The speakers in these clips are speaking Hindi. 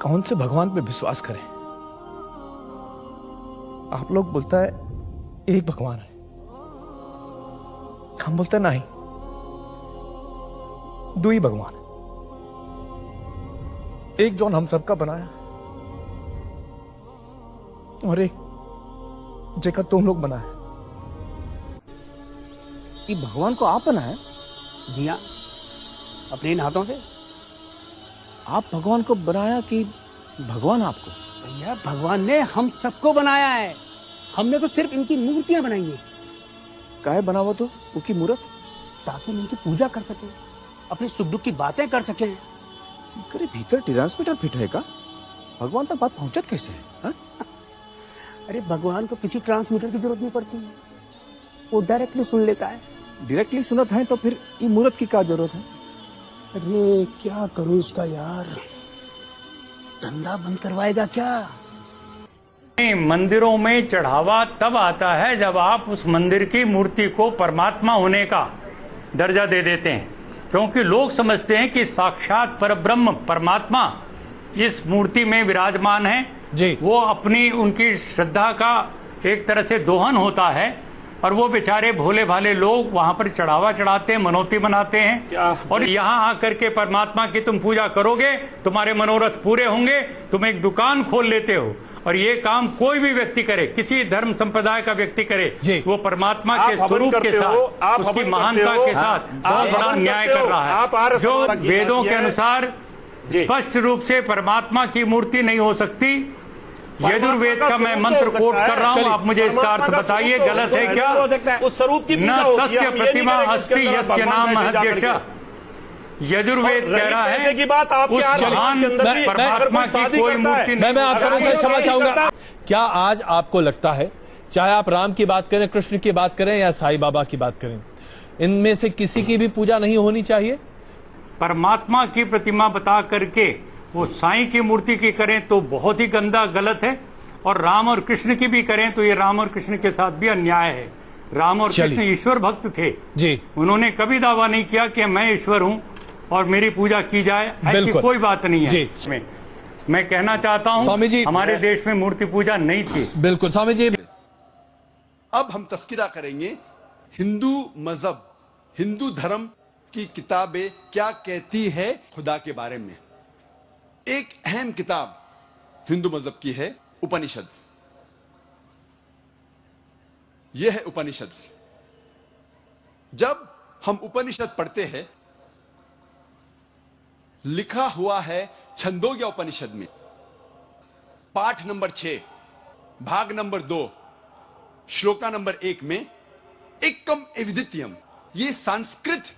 कौन से भगवान पे विश्वास करें? आप लोग बोलता है एक भगवान है, हम बोलते हैं नहीं, दो ही भगवान है। एक जौन हम सबका बनाया और एक जेका तुम लोग बनाया। ये भगवान को आप बनाए? जी हाँ, अपने इन हाथों से। आप भगवान को बनाया कि भगवान आपको? भैया, भगवान ने हम सबको बनाया है, हमने तो सिर्फ इनकी मूर्तियां बनाई है। काहे बनावा तो उनकी मूर्त? ताकि हम इनकी पूजा कर सके, अपनी सुख दुख की बातें कर सके। करे भीतर ट्रांसमीटर फिट है का? भगवान तक बात पहुंचत कैसे है? हा? अरे भगवान को किसी ट्रांसमीटर की जरूरत नहीं पड़ती है, वो डायरेक्टली सुन लेता है। डायरेक्टली सुनत है तो फिर ये मूर्त की क्या जरूरत है? अरे क्या करूं इसका यार, धंधा बंद करवाएगा क्या? मंदिरों में चढ़ावा तब आता है जब आप उस मंदिर की मूर्ति को परमात्मा होने का दर्जा दे देते हैं, क्योंकि लोग समझते हैं कि साक्षात परब्रह्म परमात्मा इस मूर्ति में विराजमान है जी। वो अपनी उनकी श्रद्धा का एक तरह से दोहन होता है और वो बेचारे भोले भाले लोग वहां पर चढ़ावा चढ़ाते हैं, मनौती बनाते हैं और यहाँ आकर के परमात्मा की तुम पूजा करोगे, तुम्हारे मनोरथ पूरे होंगे, तुम एक दुकान खोल लेते हो। और ये काम कोई भी व्यक्ति करे, किसी धर्म संप्रदाय का व्यक्ति करे, वो परमात्मा के स्वरूप के साथ, उसकी महानता के साथ बहुत बड़ा अन्याय कर रहा है। जो वेदों के अनुसार स्पष्ट रूप से परमात्मा की मूर्ति नहीं हो सकती, यजुर्वेद का मैं मंत्र कोट कर रहा हूं, आप मुझे इसका अर्थ बताइए, गलत है क्या? उस स्वरूप की न तस्य प्रतिमा अस्ति यस्य नाम महद्यश। यजुर्वेद कह रहा है की बात आप उस महान परमात्मा की कोई मूर्ति नहीं। मैं आपको क्षमा चाहूंगा। क्या आज आपको लगता है, चाहे आप राम की बात करें, कृष्ण की बात करें या साईं बाबा की बात करें, इनमें से किसी की भी पूजा नहीं होनी चाहिए? परमात्मा की प्रतिमा बता करके वो साईं की मूर्ति की करें तो बहुत ही गंदा गलत है, और राम और कृष्ण की भी करें तो ये राम और कृष्ण के साथ भी अन्याय है। राम और कृष्ण ईश्वर भक्त थे जी, उन्होंने कभी दावा नहीं किया कि मैं ईश्वर हूं और मेरी पूजा की जाए, ऐसी कोई बात नहीं है। मैं कहना चाहता हूं स्वामी जी, हमारे देश में मूर्ति पूजा नहीं थी। बिल्कुल स्वामी जी। अब हम तस्करा करेंगे हिंदू मजहब, हिंदू धर्म की किताबें क्या कहती है खुदा के बारे में। एक अहम किताब हिंदू मजहब की है उपनिषद। यह है उपनिषद। जब हम उपनिषद पढ़ते हैं, लिखा हुआ है छंदोग्य उपनिषद में पाठ नंबर 6 भाग नंबर 2 श्लोका नंबर 1 में एकम एविदित्यम, यह संस्कृत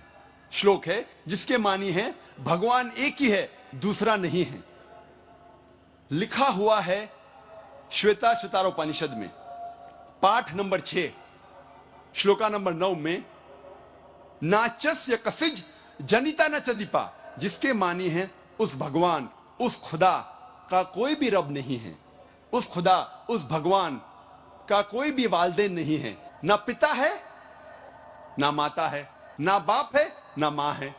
श्लोक है जिसके मानी है भगवान एक ही है, दूसरा नहीं है। लिखा हुआ है श्वेता श्वेतारोपनिषद में पाठ नंबर 6 श्लोका नंबर 9 में नाचस्य कसिज जनिता न चदीपा, जिसके मानी है उस भगवान, उस खुदा का कोई भी रब नहीं है, उस खुदा, उस भगवान का कोई भी वालिदैन नहीं है, ना पिता है ना माता है, ना बाप है ना मां है,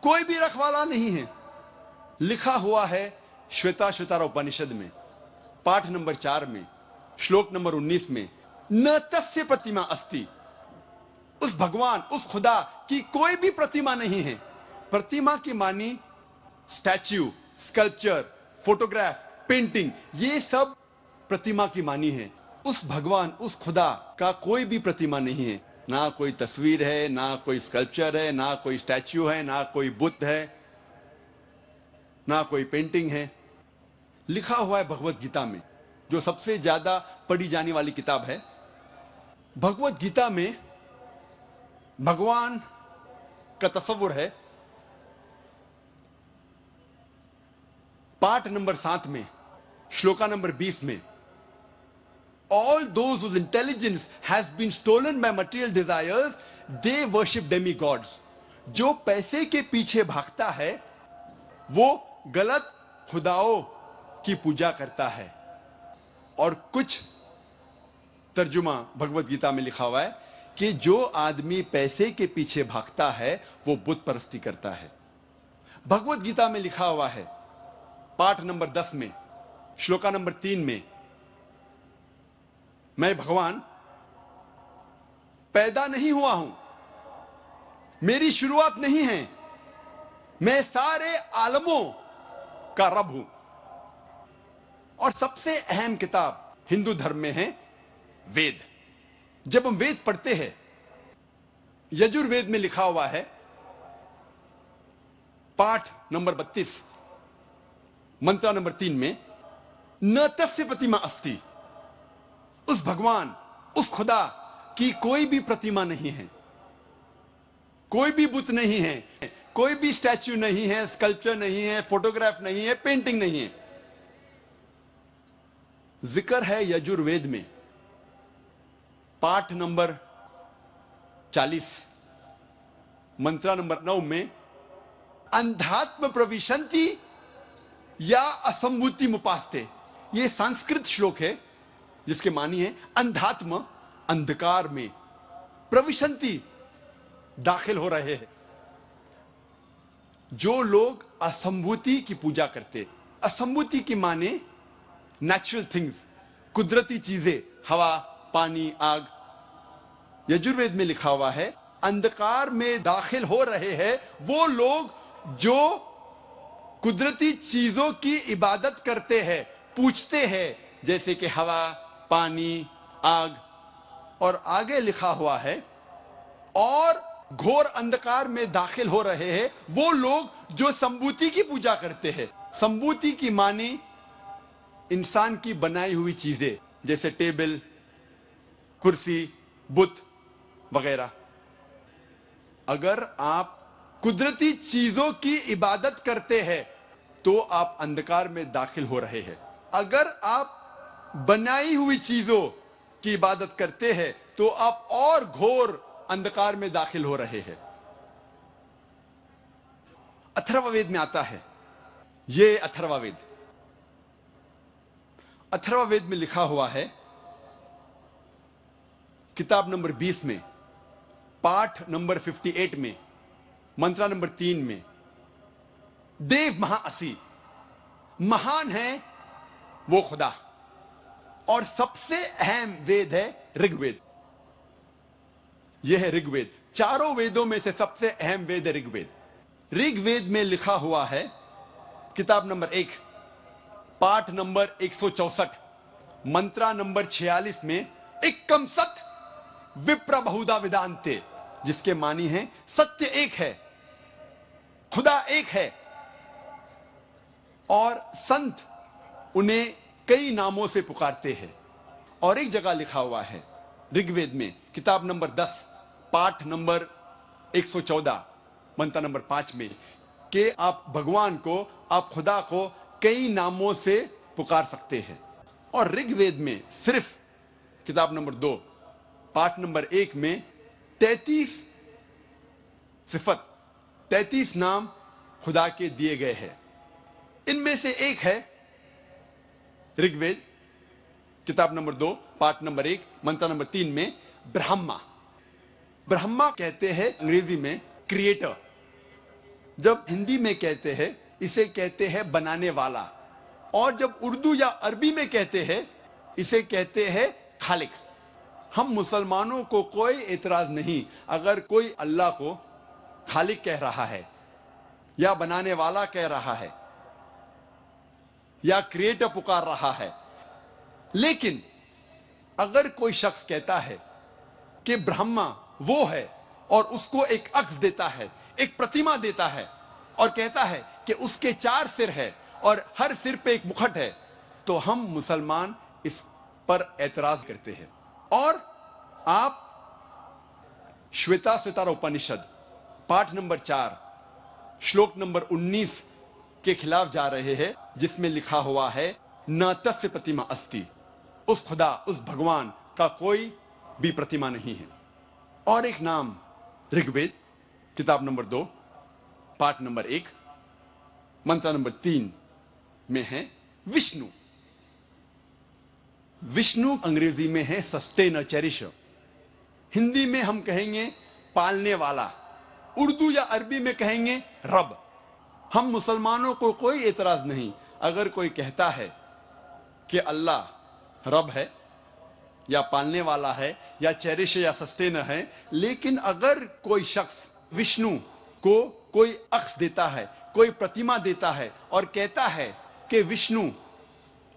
कोई भी रखवाला नहीं है। लिखा हुआ है श्वेता श्वेतारोपनिषद में पाठ नंबर 4 में श्लोक नंबर 19 में न तस्य प्रतिमा अस्ति, उस भगवान, उस खुदा की कोई भी प्रतिमा नहीं है। प्रतिमा की मानी स्टैच्यू, स्कल्पचर, फोटोग्राफ, पेंटिंग, ये सब प्रतिमा की मानी है। उस भगवान, उस खुदा का कोई भी प्रतिमा नहीं है, ना कोई तस्वीर है, ना कोई स्कल्पचर है, ना कोई स्टैच्यू है, ना कोई बुद्ध है, ना कोई पेंटिंग है। लिखा हुआ है भगवत गीता में, जो सबसे ज्यादा पढ़ी जाने वाली किताब है। भगवत गीता में भगवान का तस्वुर है। पाठ नंबर 7 में श्लोका नंबर 20 में all those whose intelligence has been stolen by material desires, they worship demigods. जो पैसे के पीछे भागता है वो गलत खुदाओं की पूजा करता है। और कुछ तर्जुमा भगवत गीता में लिखा हुआ है कि जो आदमी पैसे के पीछे भागता है वो बुत परस्ती करता है। भगवत गीता में लिखा हुआ है पाठ नंबर 10 में श्लोका नंबर 3 में, मैं भगवान पैदा नहीं हुआ हूं, मेरी शुरुआत नहीं है, मैं सारे आलमों का रब हूं। और सबसे अहम किताब हिंदू धर्म में है वेद। जब हम वेद पढ़ते हैं, यजुर्वेद में लिखा हुआ है, पाठ नंबर 32 मंत्र नंबर 3 में, न तस्य प्रतिमा अस्ति, उस भगवान, उस खुदा की कोई भी प्रतिमा नहीं है, कोई भी बुत नहीं है, कोई भी स्टैच्यू नहीं है, स्कल्पचर नहीं है, फोटोग्राफ नहीं है, पेंटिंग नहीं है। जिक्र है यजुर्वेद में पाठ नंबर 40 मंत्र नंबर 9 में, अंधात्म प्रविशंति या असंभूति मुपास्ते। यह संस्कृत श्लोक है जिसके मानी है अंधात्म, अंधकार में, प्रविशंति, दाखिल हो रहे हैं। जो लोग असंभूति की पूजा करते, असंभूति की माने नेचुरल थिंग्स, कुदरती चीजें, हवा, पानी, आग। यजुर्वेद में लिखा हुआ है अंधकार में दाखिल हो रहे हैं वो लोग जो कुदरती चीजों की इबादत करते हैं, पूछते हैं, जैसे कि हवा, पानी, आग। और आगे लिखा हुआ है और घोर अंधकार में दाखिल हो रहे हैं वो लोग जो संभूति की पूजा करते हैं। संभूति की मानी इंसान की बनाई हुई चीजें, जैसे टेबल, कुर्सी, बुत वगैरह। अगर आप कुदरती चीजों की इबादत करते हैं तो आप अंधकार में दाखिल हो रहे हैं। अगर आप बनाई हुई चीजों की इबादत करते हैं तो आप और घोर अंधकार में दाखिल हो रहे हैं। अथर्ववेद में आता है, यह अथर्ववेद, अथर्ववेद में लिखा हुआ है किताब नंबर 20 में, पाठ नंबर 58 में, मंत्र नंबर 3 में, देव महाअसी, महान है वो खुदा। और सबसे अहम वेद है ऋग्वेद। यह है ऋग्वेद। चारों वेदों में से सबसे अहम वेद है ऋग्वेद। ऋग्वेद में लिखा हुआ है किताब नंबर 1, पाठ नंबर 164, मंत्रा नंबर 46 में, एकम सत विप्र बहुधा वेदांते, जिसके मानी है सत्य एक है, खुदा एक है, और संत उन्हें कई नामों से पुकारते हैं। और एक जगह लिखा हुआ है ऋग्वेद में किताब नंबर 10, पाठ नंबर 114, मंत्र नंबर 5 में, कि आप भगवान को, आप खुदा को कई नामों से पुकार सकते हैं। और ऋग्वेद में सिर्फ किताब नंबर 2, पाठ नंबर 1 में 33 सिफत, 33 नाम खुदा के दिए गए हैं। इनमें से एक है ऋग्वेद किताब नंबर 2, पाठ नंबर 1, मंत्र नंबर 3 में, ब्रह्मा। ब्रह्मा कहते हैं अंग्रेजी में क्रिएटर। जब हिंदी में कहते हैं इसे कहते हैं बनाने वाला, और जब उर्दू या अरबी में कहते हैं इसे कहते हैं खालिक। हम मुसलमानों को कोई एतराज नहीं अगर कोई अल्लाह को खालिक कह रहा है, या बनाने वाला कह रहा है, या क्रिएटर पुकार रहा है। लेकिन अगर कोई शख्स कहता है कि ब्रह्मा वो है और उसको एक अक्स देता है, एक प्रतिमा देता है, और कहता है कि उसके 4 सिर है और हर सिर पे एक मुखट है, तो हम मुसलमान इस पर एतराज करते हैं। और आप श्वेताश्वतर उपनिषद पाठ नंबर 4 श्लोक नंबर 19 के खिलाफ जा रहे हैं, जिसमें लिखा हुआ है न तस्य प्रतिमा अस्ति, उस खुदा, उस भगवान का कोई भी प्रतिमा नहीं है। और एक नाम ऋग्वेद किताब नंबर 2, पाठ नंबर 1, मंत्र नंबर 3 में है विष्णु। विष्णु अंग्रेजी में है सस्टेनर, चेरिशर। हिंदी में हम कहेंगे पालने वाला, उर्दू या अरबी में कहेंगे रब। हम मुसलमानों को कोई एतराज नहीं अगर कोई कहता है कि अल्लाह रब है या पालने वाला है या चेरिश या सस्टेनर है, लेकिन अगर कोई शख्स विष्णु को कोई अक्स देता है, कोई प्रतिमा देता है और कहता है कि विष्णु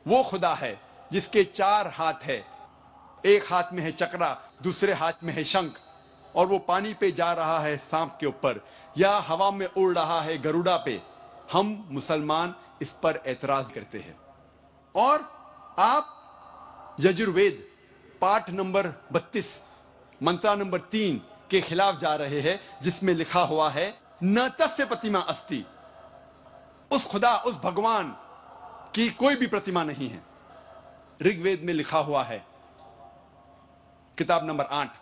वो खुदा है जिसके 4 हाथ है, एक हाथ में है चक्रा, दूसरे हाथ में है शंख, और वो पानी पे जा रहा है सांप के ऊपर या हवा में उड़ रहा है गरुड़ा पे, हम मुसलमान इस पर एतराज करते हैं। और आप यजुर्वेद पाठ नंबर 32 मंत्र नंबर 3 के खिलाफ जा रहे हैं, जिसमें लिखा हुआ है न तस्य प्रतिमा अस्ति, उस खुदा उस भगवान की कोई भी प्रतिमा नहीं है। ऋग्वेद में लिखा हुआ है किताब नंबर 8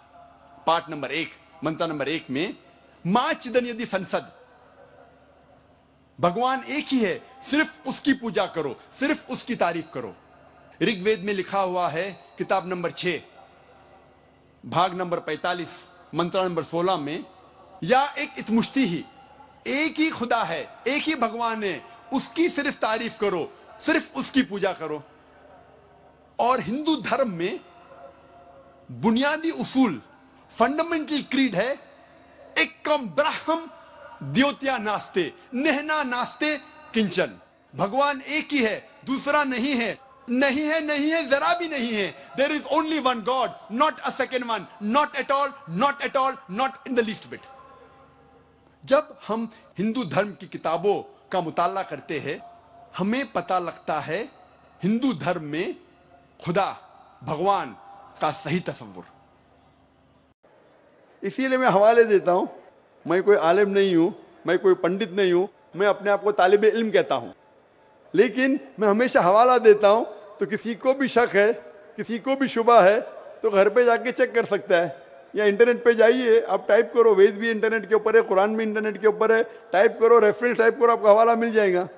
पाठ नंबर 1 मंत्र नंबर 1 में मां चिदन यदि संसद, भगवान एक ही है, सिर्फ उसकी पूजा करो, सिर्फ उसकी तारीफ करो। ऋग्वेद में लिखा हुआ है किताब नंबर 6 भाग नंबर 45 मंत्र नंबर 16 में, या एक इतमुश्ती ही, एक ही खुदा है, एक ही भगवान है, उसकी सिर्फ तारीफ करो, सिर्फ उसकी पूजा करो। और हिंदू धर्म में बुनियादी उसूल फंडामेंटल क्रीड है एकम ब्रह्म द्योत्या नास्ते नेहना नास्ते किंचन, भगवान एक ही है, दूसरा नहीं है, नहीं है, नहीं है, जरा भी नहीं है। There is only one god, not a second one, not at all, not at all, not in the least bit. जब हम हिंदू धर्म की किताबों का मुताला करते हैं, हमें पता लगता है हिंदू धर्म में खुदा भगवान का सही तस्वुर। इसीलिए मैं हवाले देता हूं। मैं कोई आलिम नहीं हूं, मैं कोई पंडित नहीं हूं, मैं अपने आप को तालिब इल्म कहता हूं, लेकिन मैं हमेशा हवाला देता हूं। तो किसी को भी शक है, किसी को भी शुबा है, तो घर पे जाके चेक कर सकता है, या इंटरनेट पे जाइए, आप टाइप करो, वेद भी इंटरनेट के ऊपर है, कुरान भी इंटरनेट के ऊपर है, टाइप करो, रेफरेंस टाइप करो, आपको हवाला मिल जाएगा।